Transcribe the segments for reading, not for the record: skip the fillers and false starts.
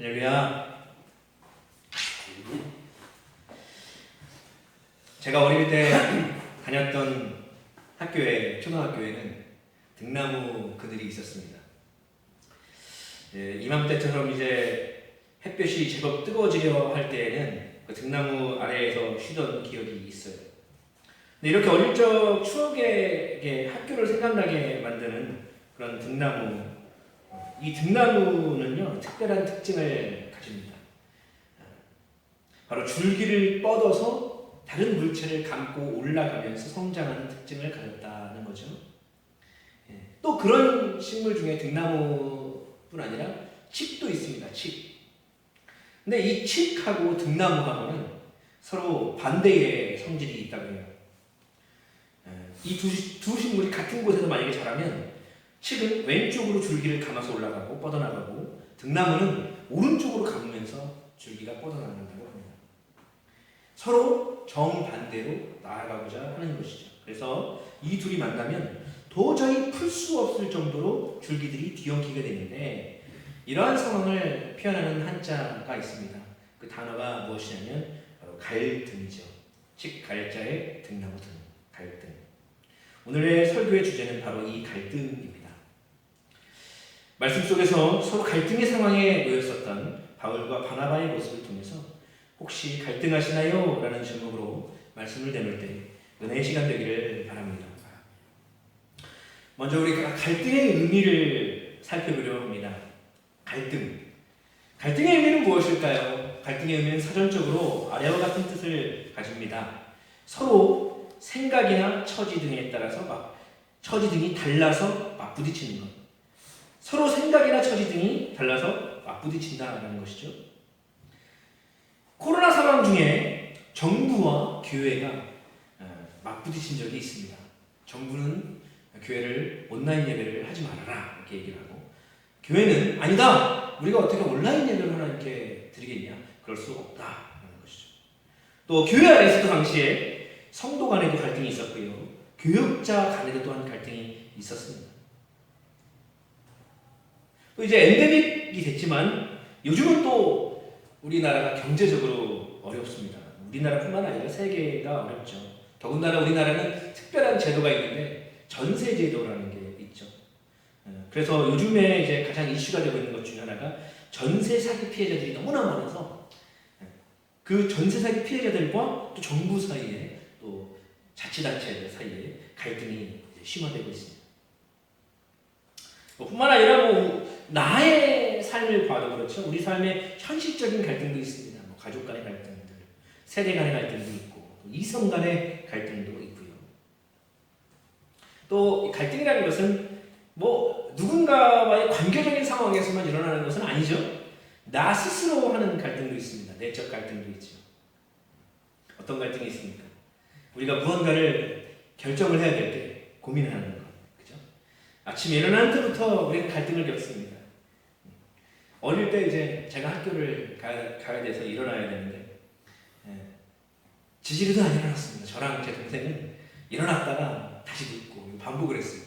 할렐루야. 제가 어릴 때 다녔던 초등학교에는 등나무 그늘이 있었습니다. 이맘때처럼 이제 햇볕이 제법 뜨거워지려 할 때에는 그 등나무 아래에서 쉬던 기억이 있어요. 근데 이렇게 어릴 적 추억의 학교를 생각나게 만드는 그런 등나무, 이 등나무는요 특별한 특징을 가집니다. 바로 줄기를 뻗어서 다른 물체를 감고 올라가면서 성장하는 특징을 가졌다는 거죠. 또 그런 식물 중에 등나무뿐 아니라 칡도 있습니다. 칡. 근데 이 칡하고 등나무하고는 서로 반대의 성질이 있다고 해요. 이 두 식물이 같은 곳에서 만약에 자라면 칡은 왼쪽으로 줄기를 감아서 올라가고 뻗어나가고 등나무는 오른쪽으로 감으면서 줄기가 뻗어나간다고 합니다. 서로 정반대로 나아가고자 하는 것이죠. 그래서 이 둘이 만나면 도저히 풀 수 없을 정도로 줄기들이 뒤엉키게 되는데, 이러한 상황을 표현하는 한자가 있습니다. 그 단어가 무엇이냐면 바로 갈등이죠. 칡 갈자의 등나무 등, 갈등. 오늘의 설교의 주제는 바로 이 갈등입니다. 말씀 속에서 서로 갈등의 상황에 놓였었던 바울과 바나바의 모습을 통해서 혹시 갈등하시나요? 라는 제목으로 말씀을 나눌 때 은혜의 시간 되기를 바랍니다. 먼저 우리가 갈등의 의미를 살펴보려고 합니다. 갈등의 의미는 무엇일까요? 갈등의 의미는 사전적으로 아래와 같은 뜻을 가집니다. 서로 생각이나 처지 등에 따라서 처지 등이 달라서 맞부딪히는 것. 서로 생각이나 처지 등이 달라서 맞부딪힌다는 것이죠. 코로나 상황 중에 정부와 교회가 맞부딪힌 적이 있습니다. 정부는 교회를 온라인 예배를 하지 말아라 이렇게 얘기를 하고, 교회는 아니다, 우리가 어떻게 온라인 예배를 하나님께 드리겠냐, 그럴 수 없다라는 것이죠. 또 교회 안에서도 당시에 성도 간에도 갈등이 있었고요, 교역자 간에도 또한 갈등이 있었습니다. 또 이제 엔데믹이 됐지만 요즘은 또 우리나라가 경제적으로 어렵습니다. 우리나라뿐만 아니라 세계가 어렵죠. 더군다나 우리나라는 특별한 제도가 있는데 전세제도라는 게 있죠. 그래서 요즘에 이제 가장 이슈가 되고 있는 것 중에 하나가 전세 사기 피해자들이 너무나 많아서 그 전세 사기 피해자들과 또 정부 사이에, 또 자치단체들 사이에 갈등이 심화되고 있습니다. 뿐만 아니라 나의 삶을 봐도 그렇죠. 우리 삶의 현실적인 갈등도 있습니다. 가족 간의 갈등들, 세대 간의 갈등도 있고, 이성 간의 갈등도 있고요. 또 갈등이라는 것은 누군가와의 관계적인 상황에서만 일어나는 것은 아니죠. 나 스스로 하는 갈등도 있습니다. 내적 갈등도 있죠. 어떤 갈등이 있습니까? 우리가 무언가를 결정을 해야 될 때 고민하는 것, 그죠? 아침에 일어난 때부터 우리는 갈등을 겪습니다. 어릴 때 이제 제가 학교를 가야 돼서 일어나야 되는데 지지리도 안 일어났습니다. 저랑 제 동생은 일어났다가 다시 눕고 반복을 했어요.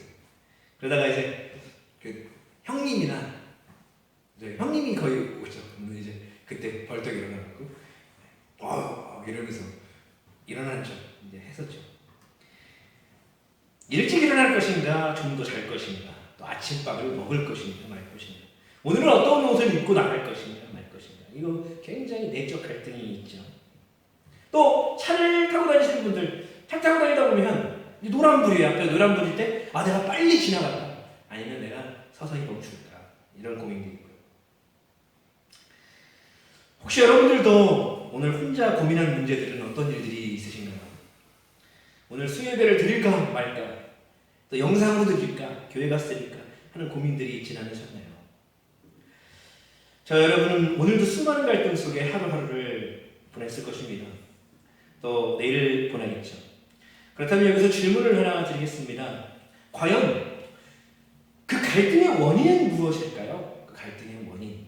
그러다가 이제 그 형님이나 이제 형님이 거의 오죠. 이제 그때 벌떡 일어나고 이러면서 일어난 척 이제 했었죠. 일찍 일어날 것인가, 좀 더 잘 것인가, 또 아침밥을 먹을 것인가 말 것인가, 오늘은 어떤 옷을 입고 나갈 것인가 말 것인가, 이거 굉장히 내적 갈등이 있죠. 또 차를 타고 다니시는 분들, 차 타고 다니다 보면 노란불이에요. 앞에 노란불일 때 내가 빨리 지나갈까, 아니면 내가 서서히 멈출까, 이런 고민도 있고요. 혹시 여러분들도 오늘 혼자 고민하는 문제들은 어떤 일들이 있으신가요? 오늘 수요예배를 드릴까 말까, 또 영상으로 드릴까, 교회 가서 드릴까 하는 고민들이 있진 않으셨나요? 자, 여러분은 오늘도 수많은 갈등 속에 하루하루를 보냈을 것입니다. 또 내일 보내겠죠. 그렇다면 여기서 질문을 하나 드리겠습니다. 과연 그 갈등의 원인은 무엇일까요? 그 갈등의 원인.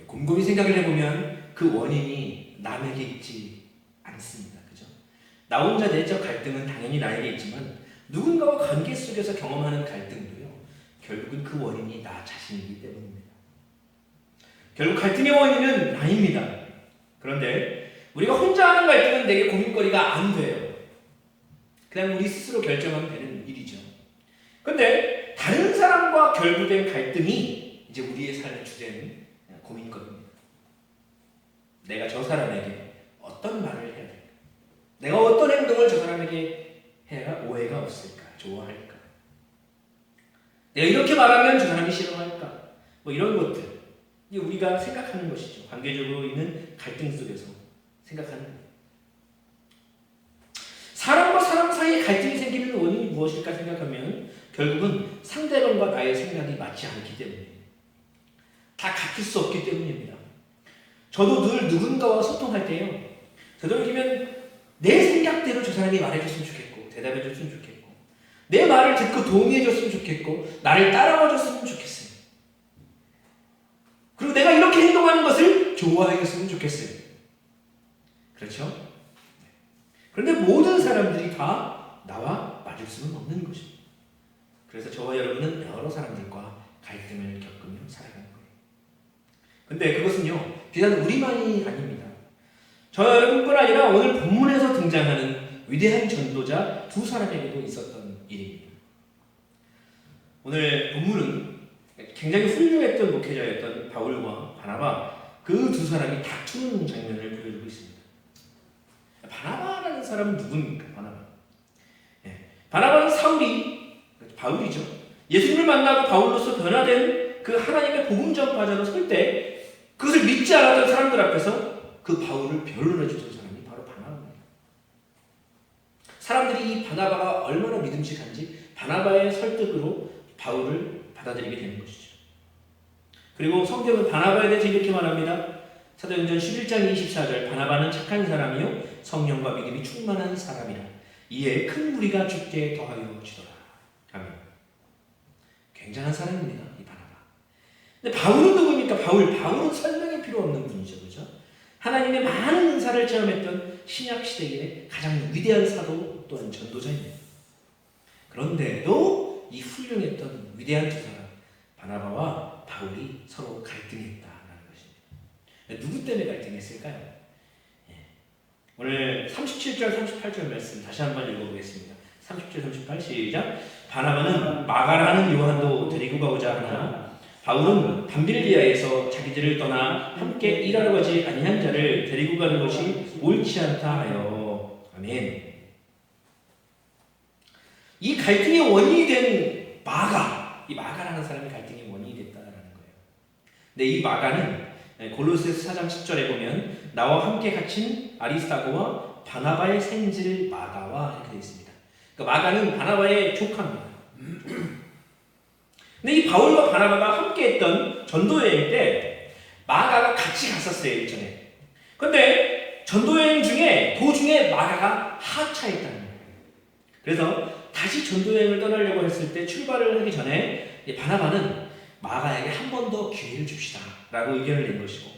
곰곰이 생각을 해보면 그 원인이 남에게 있지 않습니다. 그죠? 나 혼자 내적 갈등은 당연히 나에게 있지만 누군가와 관계 속에서 경험하는 갈등도요, 결국은 그 원인이 나 자신이기 때문입니다. 결국 갈등의 원인은 나입니다. 그런데 우리가 혼자 하는 갈등은 내게 고민거리가 안 돼요. 그냥 우리 스스로 결정하면 되는 일이죠. 근데 다른 사람과 결부된 갈등이 이제 우리의 삶의 주된 고민거리입니다. 내가 저 사람에게 어떤 말을 해야 될까? 내가 어떤 행동을 저 사람에게 해야 오해가 없을까? 좋아할까? 내가 이렇게 말하면 저 사람이 싫어할까? 뭐 이런 것들. 이게 우리가 생각하는 것이죠. 관계적으로 있는 갈등 속에서 생각하는 거예요. 사람과 사람 사이에 갈등이 생기는 원인이 무엇일까 생각하면 결국은 상대방과 나의 생각이 맞지 않기 때문이에요. 다 같을 수 없기 때문입니다. 저도 늘 누군가와 소통할 때요. 되도록이면 내 생각대로 저 사람이 말해줬으면 좋겠고 대답해줬으면 좋겠고 내 말을 듣고 동의해줬으면 좋겠고 나를 따라와줬으면 좋겠어요. 그리고 내가 이렇게 행동하는 것을 좋아해줬으면 좋겠어요. 그렇죠? 그런데 모든 사람들이 다 나와 맞을 수는 없는 것입니다. 그래서 저와 여러분은 여러 사람들과 갈등을 겪으며 살아가는 거예요. 근데 그것은요, 비단 우리만이 아닙니다. 저 여러분뿐 아니라 오늘 본문에서 등장하는 위대한 전도자 두 사람에게도 있었던 일입니다. 오늘 본문은 굉장히 훌륭했던 목회자였던 바울과 바나바 그 두 사람이 다투는 장면을 보여주고 있습니다. 바나바라는 사람은 누굽니까? 바나바는 사울이 바울이죠. 예수님을 만나고 바울로서 변화된 그 하나님의 복음 전파자로 설 때 그것을 믿지 않았던 사람들 앞에서 그 바울을 변론해 주던 사람이 바로 바나바입니다. 사람들이 이 바나바가 얼마나 믿음직한지 바나바의 설득으로 바울을 받아들이게 되는 것이죠. 그리고 성경은 바나바에 대해서 이렇게 말합니다. 사도행전 11장 24절 바나바는 착한 사람이요 성령과 믿음이 충만한 사람이라 이에 큰 무리가 죽게 더하여 지더라. 아멘. 굉장한 사람입니다. 이 바나바. 근데 바울은 누굽니까? 바울은 설명이 필요 없는 분이죠. 그렇죠? 하나님의 많은 은사를 체험했던 신약 시대의 가장 위대한 사도 또한 전도자입니다. 그런데도 이 훌륭했던 위대한 두 사람 바나바와 바울이 서로 갈등했다라는 것입니다. 누구 때문에 갈등했을까요? 오늘 37절 38절 말씀 다시 한번 읽어보겠습니다. 30절 38 시작. 바나바는 마가라는 요한도 데리고 가고자 하나 바울은 밤빌리아에서 자기들을 떠나 함께 일하러 가지 아니한 자를 데리고 가는 것이 옳지 않다 하여. 아멘. 이 갈등의 원인이 된 이 마가라는 사람이 갈등의 원인이 됐다라는 거예요. 근데 이 마가는 골로새서 4장 10절에 보면 나와 함께 갇힌 아리스타고와 바나바의 생질 마가와 이렇게 되어 있습니다. 그러니까 마가는 바나바의 조카입니다. 근데 이 바울과 바나바가 함께 했던 전도여행 때 마가가 같이 갔었어요. 일전에. 근데 전도여행 중에 도중에 마가가 하차했다는 거예요. 그래서 다시 전도여행을 떠나려고 했을 때 출발을 하기 전에 바나바는 마가에게 한 번 더 기회를 줍시다 라고 의견을 낸 것이고,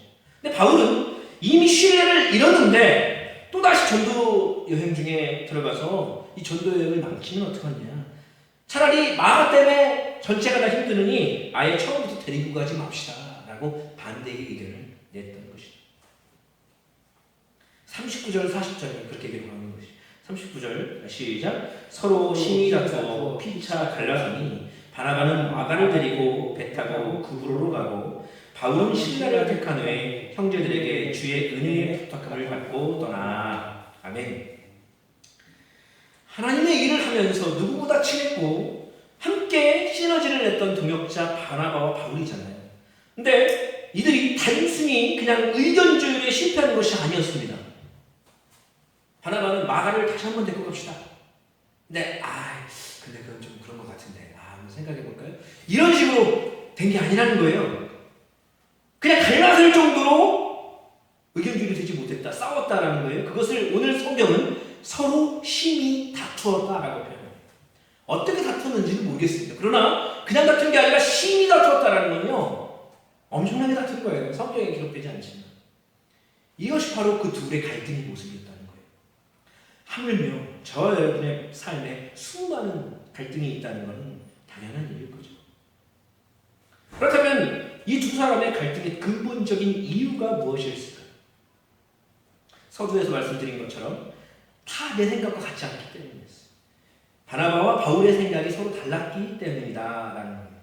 근데 바울은 이미 신뢰를 잃었는데 또다시 전도여행 중에 들어가서 이 전도여행을 망치면 어떡하냐, 차라리 마가 때문에 전체가 다 힘드느니 아예 처음부터 데리고 가지 맙시다 라고 반대의 의견을 냈던 것이죠. 39절 40절에 그렇게 기록하는 것이죠. 39절 시작. 서로 심히 다투어 피차 갈라서니 바나바는 마가를 데리고 배 타고 구브로로 가고 바울은 신라를 택한 후에 형제들에게 주의 은혜의 부탁함을 받고 떠나. 아멘. 하나님의 일을 하면서 누구보다 친했고 함께 시너지를 냈던 동역자 바나바와 바울이잖아요. 근데 이들이 단순히 그냥 의견 조율에 실패한 것이 아니었습니다. 바나바는 마가를 다시 한번 데리고 갑시다. 근데 근데 그건 좀 그런 것 같은데 한번 생각해 볼까요? 이런 식으로 된 게 아니라는 거예요. 그냥 갈라설 정도로 의견 조율이 되지 못했다, 싸웠다라는 거예요. 그것을 오늘 성경은 서로 심히 다투었다라고 표현해요. 어떻게 다투었는지는 모르겠습니다. 그러나 그냥 다툰 게 아니라 심히 다투었다라는 건요, 엄청나게 다툰 거예요. 성경에 기록되지 않지만 이것이 바로 그 둘의 갈등의 모습이었다는 거예요. 하물며 저와 여러분의 삶에 수많은 갈등이 있다는 것은 당연한 일일 거죠. 그렇다면 이 두 사람의 갈등의 근본적인 이유가 무엇이었을까요? 서두에서 말씀드린 것처럼 다 내 생각과 같지 않기 때문이었어요. 바나바와 바울의 생각이 서로 달랐기 때문이다라는 거예요.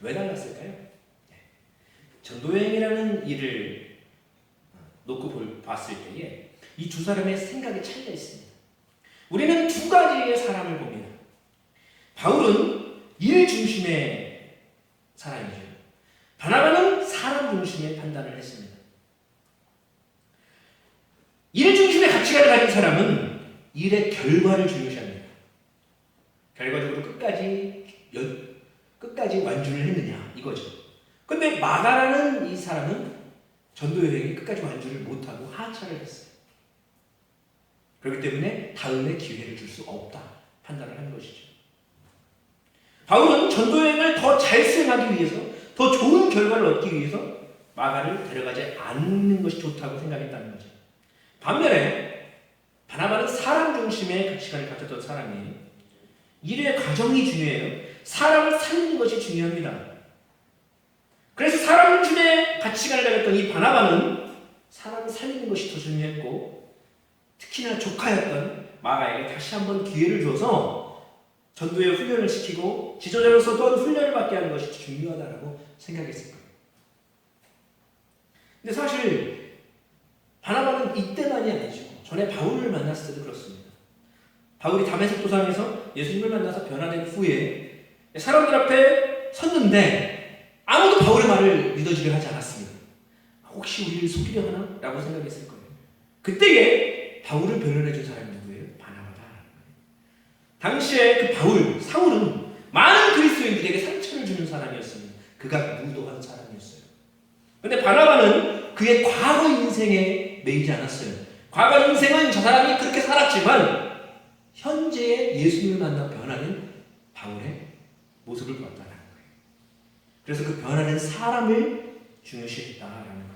왜 달랐을까요? 전도여행이라는 일을 놓고 봤을 때에 이 두 사람의 생각이 차이가 있습니다. 우리는 두 가지의 사람을 봅니다. 바울은 일 중심의 사람이죠. 바나바는 사람 중심의 판단을 했습니다. 일 중심의 가치관을 가진 사람은 일의 결과를 중요시합니다. 결과적으로 끝까지 완주를 했느냐 이거죠. 근데 마가라는 이 사람은 전도 여행이 끝까지 완주를 못하고 하차를 했어요. 그렇기 때문에 다음에 기회를 줄 수 없다 판단을 한 것이죠. 바울은 전도 여행을 더 잘 수행하기 위해서, 더 좋은 결과를 얻기 위해서 마가를 데려가지 않는 것이 좋다고 생각했다는 거죠. 반면에 바나바는 사람 중심의 가치관을 가졌던 사람이에요. 일의 과정이 중요해요. 사람을 살리는 것이 중요합니다. 그래서 사람 중심의 가치관을 가졌던 이 바나바는 사람을 살리는 것이 더 중요했고, 특히나 조카였던 마가에게 다시 한번 기회를 줘서 전도의 훈련을 시키고 지도자로서 또한 훈련을 받게 하는 것이 중요하다고 생각했을 거예요. 근데 사실 바나바는 이때만이 아니죠. 전에 바울을 만났을 때도 그렇습니다. 바울이 다메섹 도상에서 예수님을 만나서 변화된 후에 사람들 앞에 섰는데 아무도 바울의 말을 믿어주려 하지 않았습니다. 혹시 우리를 속이려 하나? 라고 생각했을 거예요. 그때에 바울을 변론해준 사람이 누구예요? 바나바다. 당시에 그 바울, 사울은 많은 그리스도인들에게 상처를 주는 사람이었습니다. 그가 무도한 사람이었어요. 그런데 바나바는 그의 과거 인생에 매이지 않았어요. 과거 인생은 저 사람이 그렇게 살았지만 현재의 예수님을 만나 변하는 바울의 모습을 보았다는 거예요. 그래서 그 변하는 사람을 중요시했다라는 거예요.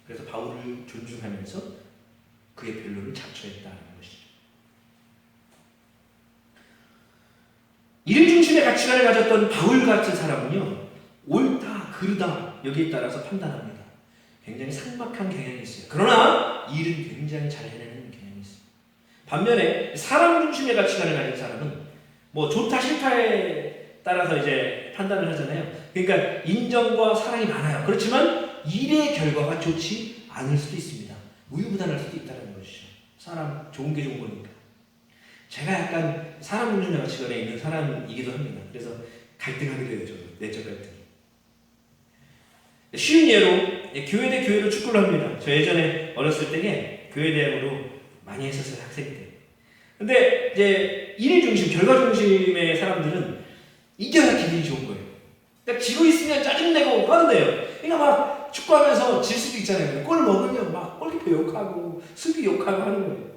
그래서 바울을 존중하면서 그의 변론을 자처했다는 것이죠. 일 중심의 가치관을 가졌던 바울 같은 사람은요, 옳다, 그르다 여기에 따라서 판단합니다. 굉장히 삭막한 경향이 있어요. 그러나 일은 굉장히 잘 해내는 경향이 있어요. 반면에 사람 중심의 가치관을 가진 사람은 뭐 좋다 싫다에 따라서 이제 판단을 하잖아요. 그러니까 인정과 사랑이 많아요. 그렇지만 일의 결과가 좋지 않을 수도 있습니다. 우유부단할 수도 있다는 것이죠. 사람 좋은 게 좋은 거니까. 제가 약간 사람 중심의 가치관에 있는 사람이기도 합니다. 그래서 갈등하기도 해요. 저도 내적 갈등. 쉬운 예로 교회 대 교회로 축구를 합니다. 저 예전에 어렸을 때에 교회 대학으로 많이 했었어요. 학생 때. 근데 이제 일 중심, 결과 중심의 사람들은 이겨야 기분이 좋은 거예요. 그러니까 지고 있으면 짜증내고 화내요. 그러니까 막 축구하면서 질 수도 있잖아요. 골 먹으면 막 골키퍼 욕하고 수비 욕하고 하는 거예요.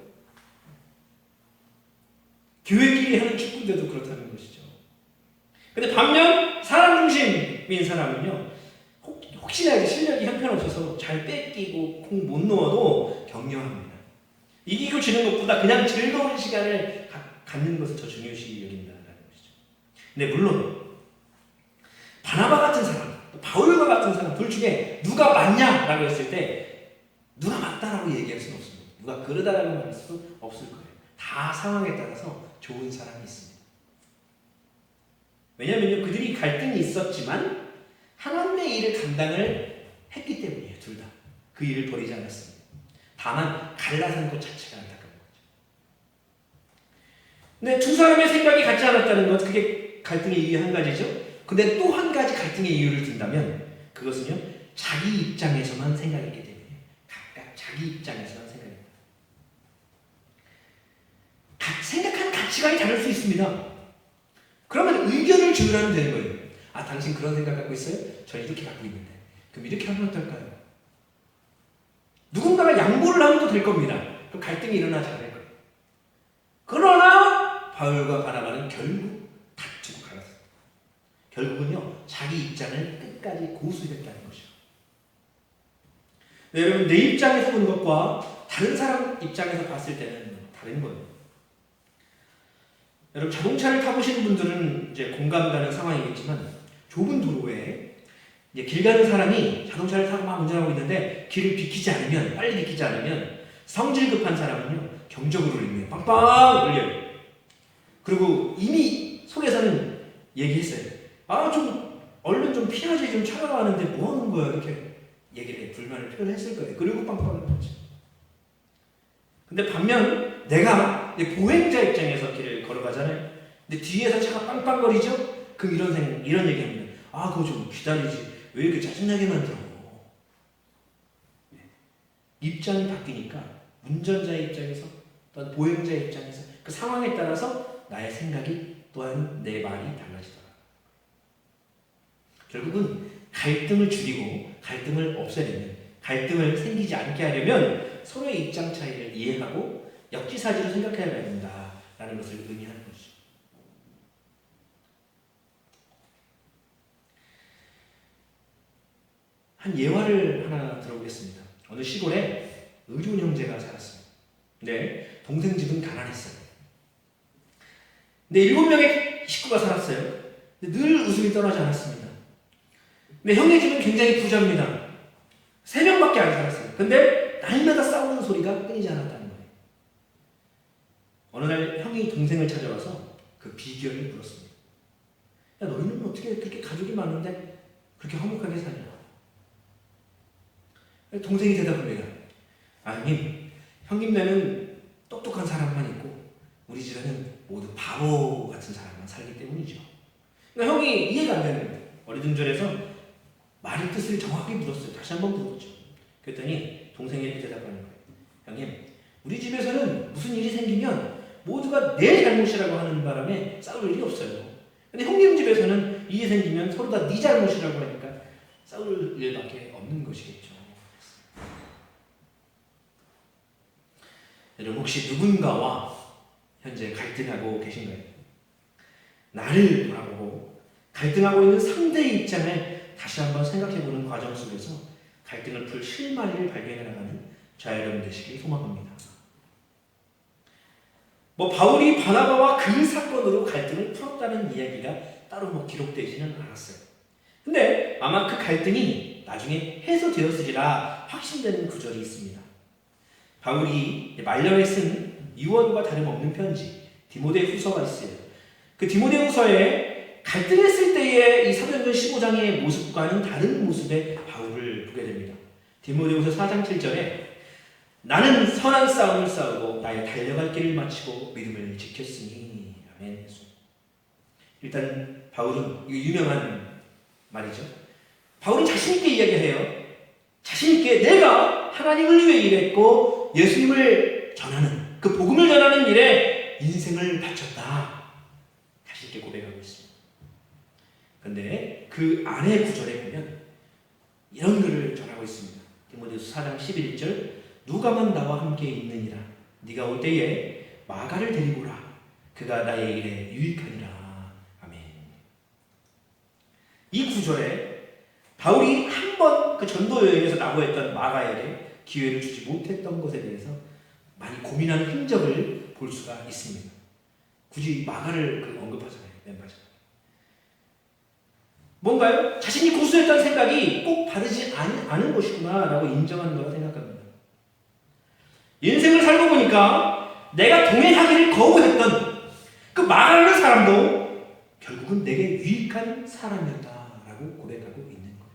교회끼리 하는 축구인데도 그렇다는 것이죠. 근데 반면 사람 중심인 사람은요, 혹시나 이제 실력이 형편없어서 잘 뺏기고 공 못 넣어도 격려합니다. 이기고 지는 것보다 그냥 즐거운 시간을 갖는 것을 더 중요시 여긴다는 것이죠. 근데 물론 바나바 같은 사람, 바울과 같은 사람 둘 중에 누가 맞냐라고 했을 때 누가 맞다라고 얘기할 수는 없습니다. 누가 그러다라고 말할 수 없을 거예요. 다 상황에 따라서 좋은 사람이 있습니다. 왜냐하면요, 그들이 갈등이 있었지만 하나님의 일을 감당을 했기 때문이에요. 둘 다. 그 일을 버리지 않았습니다. 다만 갈라선 것 자체가 안타까운 거죠. 근데 두 사람의 생각이 같지 않았다는 것, 그게 갈등의 이유 한 가지죠. 근데 또 한 가지 갈등의 이유를 든다면 그것은요, 자기 입장에서만 생각했기 때문에 각각 자기 입장에서만 생각합니다. 생각하는 가치관이 다를 수 있습니다. 그러면 의견을 조율하면 되는 거예요. 아, 당신 그런 생각 갖고 있어요? 저 이렇게 갖고 있는데. 그럼 이렇게 하면 어떨까요? 누군가가 양보를 하면 또 될 겁니다. 그럼 갈등이 일어나지 않을 거예요. 그러나 바울과 바나바는 결국 다투고 갈랐어요. 결국은요, 자기 입장을 끝까지 고수했다는 것이죠. 네, 여러분, 내 입장에서 보는 것과 다른 사람 입장에서 봤을 때는 다른 거예요. 여러분, 자동차를 타보신 분들은 이제 공감 가는 상황이겠지만 좁은 도로에 이제 길 가는 사람이 자동차를 타고 막 운전하고 있는데 길을 비키지 않으면, 빨리 비키지 않으면 성질 급한 사람은요 경적으로 울리며 빵빵 울려요. 그리고 이미 속에서는 얘기했어요. 아, 좀 얼른 좀 피하지, 좀 차가 가는데 뭐 하는 거야, 이렇게 얘기를 해, 불만을 표현했을 거예요. 그리고 빵빵 울렸죠. 근데 반면 내가 보행자 입장에서 길을 걸어가잖아요. 근데 뒤에서 차가 빵빵거리죠? 그럼 이런 얘기합니다. 아, 그거 좀 기다리지. 왜 이렇게 짜증나게 만들어? 입장이 바뀌니까 운전자의 입장에서 또한 보행자의 입장에서 그 상황에 따라서 나의 생각이 또한 내 말이 달라지더라. 결국은 갈등을 줄이고 갈등을 없애려면, 갈등을 생기지 않게 하려면 서로의 입장 차이를 이해하고 역지사지로 생각해야 된다라는 것을 의미하는 것이죠. 한 예화를 하나 들어보겠습니다. 어느 시골에 의존 형제가 살았어요. 근데 동생 집은 가난했어요. 근데 7명의 식구가 살았어요. 근데 늘 웃음이 떠나지 않았습니다. 근데 형네 집은 굉장히 부자입니다. 3명밖에 안 살았어요. 근데 날마다 싸우는 소리가 끊이지 않았다는 거예요. 어느 날 형이 동생을 찾아와서 그 비결을 물었습니다. 야, 너희는 어떻게 그렇게 가족이 많은데 그렇게 화목하게 사냐? 동생이 대답합니다. 아, 형님네는 똑똑한 사람만 있고 우리 집에는 모두 바보 같은 사람만 살기 때문이죠. 그러니까 형이 이해가 안 되는 거예요. 어리둥절해서 말의 뜻을 정확히 물었어요. 다시 한번 물었죠. 그랬더니 동생이 이렇게 대답하는 거예요. 형님, 우리 집에서는 무슨 일이 생기면 모두가 내 잘못이라고 하는 바람에 싸울 일이 없어요. 근데 형님 집에서는 일이 생기면 서로 다 네 잘못이라고 하니까 싸울 일밖에 없는 것이겠죠. 여러분, 혹시 누군가와 현재 갈등하고 계신가요? 나를 돌아보고 갈등하고 있는 상대의 입장을 다시 한번 생각해보는 과정 속에서 갈등을 풀 실마리를 발견해 나가는 저와 여러분 되시길 소망합니다. 바울이 바나바와 그 사건으로 갈등을 풀었다는 이야기가 따로 기록되지는 않았어요. 근데 아마 그 갈등이 나중에 해소되었으리라 확신되는 구절이 있습니다. 바울이 말년에 쓴 유언과 다름없는 편지 디모데후서가 있어요. 그 디모데후서에 갈등했을 때의 이 사도행전 15장의 모습과는 다른 모습의 바울을 보게 됩니다. 디모데후서 4장 7절에 나는 선한 싸움을 싸우고 나의 달려갈 길을 마치고 믿음을 지켰으니. 아멘. 일단 바울은, 이거 유명한 말이죠. 바울은 자신있게 이야기해요. 자신있게 내가 하나님을 위해 일했고 예수님을 전하는, 그 복음을 전하는 일에 인생을 바쳤다. 자신있게 고백하고 있습니다. 근데 그 안에 구절에 보면 이런 글을 전하고 있습니다. 디모데후서 4장 11절 누가만 나와 함께 있느니라. 네가 올 때에 마가를 데리고 오라. 그가 나의 일에 유익하니라. 아멘. 이 구절에 바울이 한 번 그 전도 여행에서 나고했던 마가에게 기회를 주지 못했던 것에 대해서 많이 고민하는 흔적을 볼 수가 있습니다. 굳이 마가를 언급하잖아요. 맨 마지막에. 뭔가요? 자신이 고수했던 생각이 꼭 바르지 않은 것이구나 라고 인정하는 거라 생각합니다. 인생을 살고 보니까 내가 동행하기를 거부했던 그 마가라는 사람도 결국은 내게 유익한 사람이었다라고 고백하고 있는 거예요.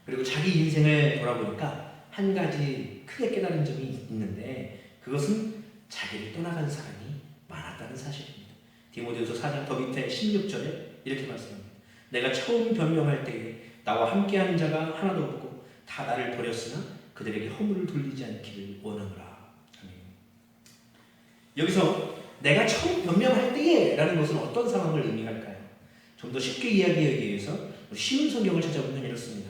그리고 자기 인생을 돌아보니까 한 가지 크게 깨달은 점이 있는데 그것은 자기를 떠나간 사람이 많았다는 사실입니다. 디모데후서 4장 더 밑에 16절에 이렇게 말씀합니다. 내가 처음 변명할 때에 나와 함께하는 자가 하나도 없고 다 나를 버렸으나 그들에게 허물을 돌리지 않기를 원하노라. 아멘. 여기서 내가 처음 변명할 때에 라는 것은 어떤 상황을 의미할까요? 좀 더 쉽게 이야기하기 위해서 쉬운 성경을 찾아보면 이렇습니다.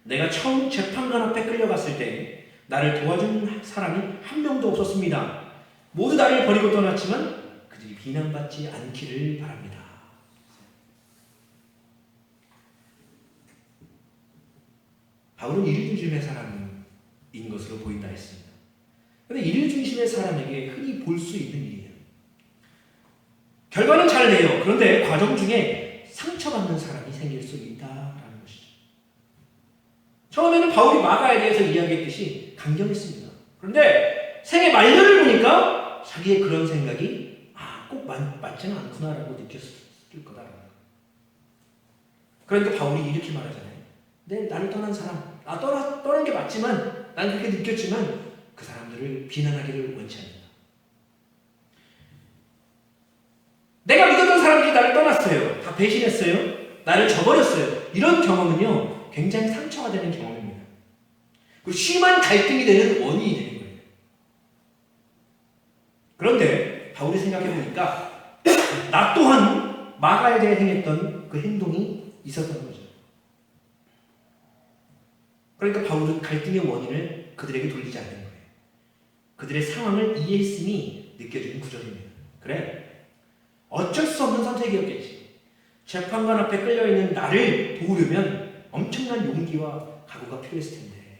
내가 처음 재판관 앞에 끌려갔을 때 나를 도와준 사람이 한 명도 없었습니다. 모두 나를 버리고 떠났지만 그들이 비난받지 않기를 바랍니다. 바울은 일중심의 사람인 것으로 보인다 했습니다. 그런데 일중심의 사람에게 흔히 볼 수 있는 일이에요. 결과는 잘 내요. 해요. 그런데 과정 중에 상처받는 사람이 생길 수 있다라는 것이죠. 처음에는 바울이 마가에 대해서 이야기했듯이 강경했습니다. 그런데 생애 말년을 보니까 자기의 그런 생각이 꼭 맞지는 않구나라고 느꼈을 거다라는 거예요. 그러니까 바울이 이렇게 말하잖아요. 나를 떠난 사람, 떠난 게 맞지만 난 그렇게 느꼈지만 그 사람들을 비난하기를 원치 않는다. 내가 믿었던 사람들이 나를 떠났어요. 다 배신했어요. 나를 저버렸어요. 이런 경험은요, 굉장히 상처가 되는 경험입니다. 그리고 심한 갈등이 되는 원인이 되는 거예요. 그런데 바울이 생각해보니까 나 또한 마가에 대해 행했던 그 행동이 있었던 거죠. 그러니까 바울은 갈등의 원인을 그들에게 돌리지 않는 거예요. 그들의 상황을 이해했음이 느껴지는 구절입니다. 그래, 어쩔 수 없는 선택이었겠지. 재판관 앞에 끌려있는 나를 도우려면 엄청난 용기와 각오가 필요했을 텐데.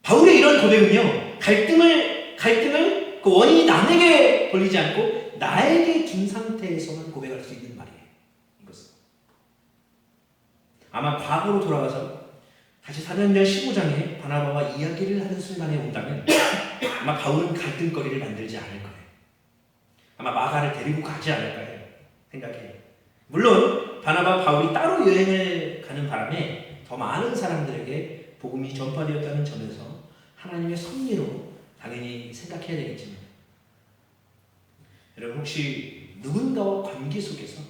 바울의 이런 고백은요, 갈등을 그 원인이 남에게 돌리지 않고 나에게 준 상태에서만 고백할 수 있는 말이에요. 이것은 아마 과거로 돌아가서 다시 사도행전 15장에 바나바와 이야기를 하는 순간에 온다면 아마 바울은 갈등거리를 만들지 않을 거예요. 아마 마가를 데리고 가지 않을까 생각해요. 물론 바나바 바울이 따로 여행을 가는 바람에 더 많은 사람들에게 복음이 전파되었다는 점에서 하나님의 섭리로 당연히 생각해야 되겠지만, 여러분 혹시 누군가와 관계 속에서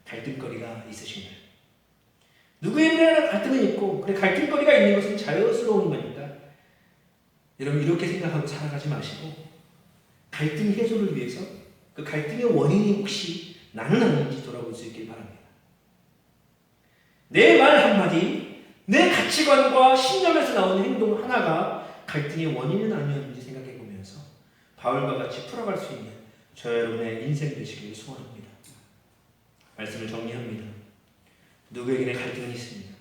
갈등거리가 있으신가요? 누구에게나 갈등은 있고, 그래 갈등거리가 있는 것은 자연스러운 거니까 여러분 이렇게 생각하고 살아가지 마시고 갈등 해소를 위해서 그 갈등의 원인이 혹시 나는 아닌지 돌아볼 수 있길 바랍니다. 내 말 한마디, 내 가치관과 신념에서 나오는 행동 하나가 갈등의 원인은 아니었는지 생각해 보면서 바울과 같이 풀어갈 수 있는 저 여러분의 인생 되시길 소원합니다. 말씀을 정리합니다. 누구에게나 갈등은 있습니다.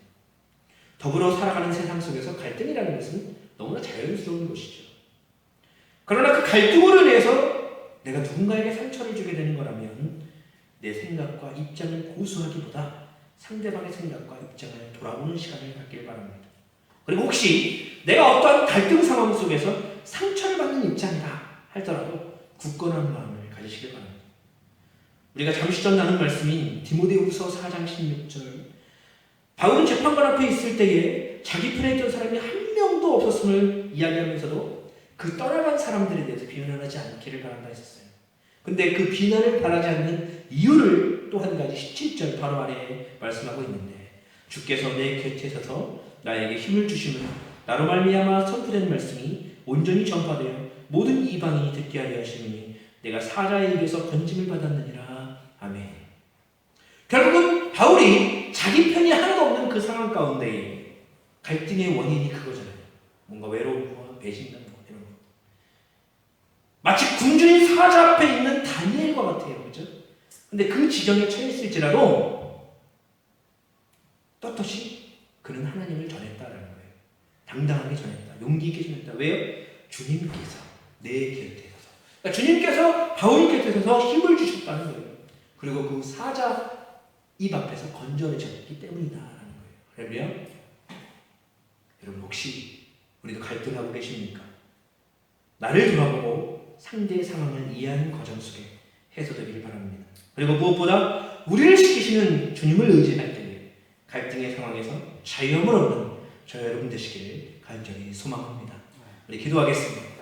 더불어 살아가는 세상 속에서 갈등이라는 것은 너무나 자연스러운 것이죠. 그러나 그 갖음으로 인해서 내가 누군가에게 상처를 주게 되는 거라면 내 생각과 입장을 고수하기보다 상대방의 생각과 입장을 돌아보는 시간을 갖길 바랍니다. 그리고 혹시 내가 어떠한 갈등 상황 속에서 상처를 받는 입장이다 할지라도 굳건한 마음을 가지시길 바랍니다. 우리가 잠시 전 나눈 말씀인 디모데후서 4장 16절, 바울은 재판관 앞에 있을 때에 자기 편에 있던 사람이 한 명도 없었음을 이야기하면서도 그 떠나간 사람들에 대해서 비난하지 않기를 바란다 했었어요. 근데 그 비난을 바라지 않는 이유를 또 한 가지 17절 바로 아래에 말씀하고 있는데, 주께서 내 곁에 서서 나에게 힘을 주시면 나로 말미암아 선포된 말씀이 온전히 전파되어 모든 이방인이 듣게 하려 하시니 내가 사자의 입에서 건짐을 받았느니라. 아멘. 결국은 바울이 자기 편이 하나도 없는 그 상황 가운데 갈등의 원인이 그거잖아요. 뭔가 외로움과 배신감 이런 거. 마치 군주인 사자 앞에 있는 다니엘과 같아요. 그죠? 근데 그 지경에 처했을지라도 떳떳이 그는 하나님을 전했다라는 거예요. 당당하게 전했다. 용기 있게 전했다. 왜요? 주님께서 내 곁에 서서. 그러니까 주님께서 바울 곁에 서서 힘을 주셨다는 거예요. 그리고 그 사자 입 앞에서 건져내셨기 때문이다라는 거예요. 그러면 여러분 혹시 우리도 갈등하고 계십니까? 나를 돌아보고 상대의 상황을 이해하는 과정 속에 해소되기를 바랍니다. 그리고 무엇보다 우리를 지키시는 주님을 의지할 때에 갈등의 상황에서 자유함을 얻는 저 여러분 되시기를 간절히 소망합니다. 우리 기도하겠습니다.